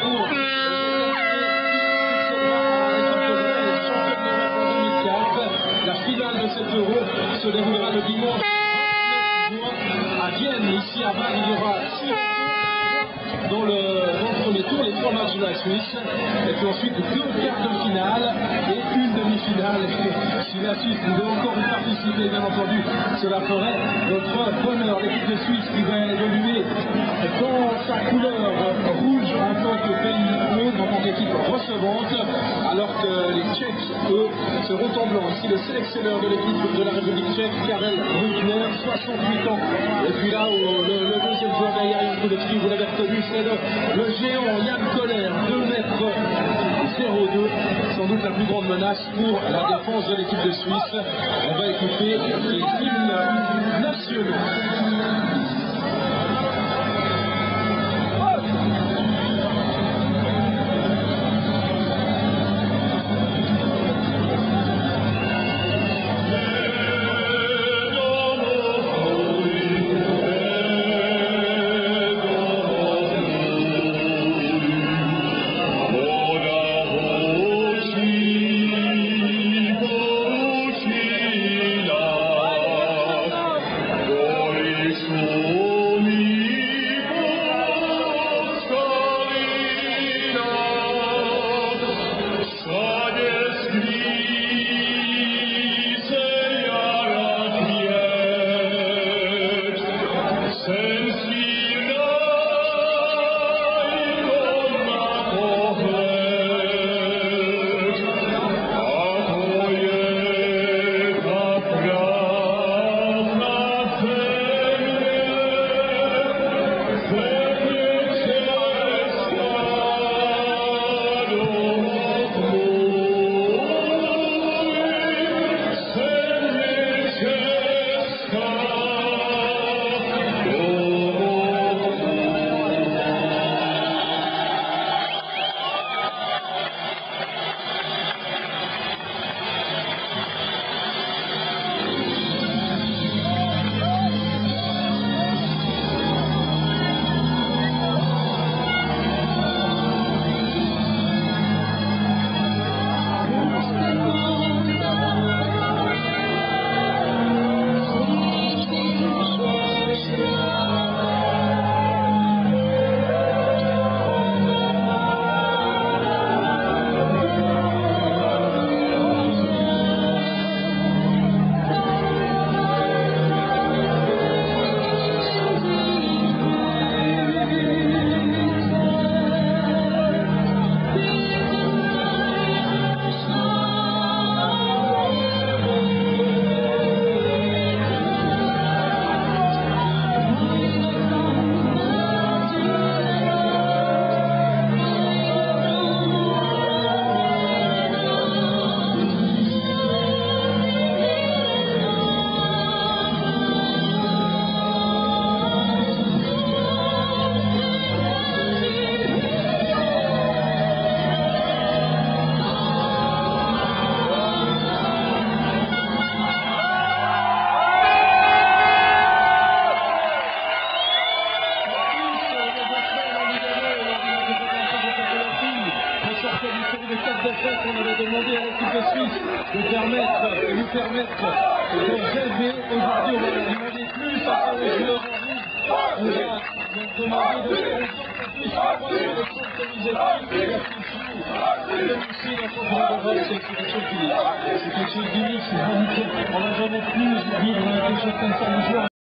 pour la finale de cet Euro se déroulera le dimanche 29 juin à Vienne. Ici à Bâle, il y aura 6 rencontres dans le premier tour, les 3 matchs de la Suisse, et puis ensuite 2 quarts de finale et une demi-finale. Si la Suisse voulait encore y participer, bien entendu, cela ferait notre bonheur. L'équipe de Suisse qui va évoluer dans sa couleur rouge en tant que pays hôte, en tant qu'équipe recevante, alors que les Tchèques, eux, seront en blanc. Ici le sélectionneur de l'équipe de la République tchèque, Karel Brückner, 68 ans. Et puis là, le deuxième joueur derrière Jan Kulecki, vous l'avez reconnu, c'est le géant Jan Koller, 2,02 m, sans doute la plus grande menace pour la défense de l'équipe de Suisse. On va écouter les hymnes nationaux. On avait demandé à l'équipe de Suisse de nous permettre de rêver. Aujourd'hui, on va leur demander plus à faire les joueurs en rouge. On va leur demander de faire en sorte que Suisse soit le centre des équipes. Et même aussi dans son grand rôle, c'est quelque chose d'unique. C'est quelque chose d'unique, c'est unique. On n'a jamais pu vivre quelque chose comme ça.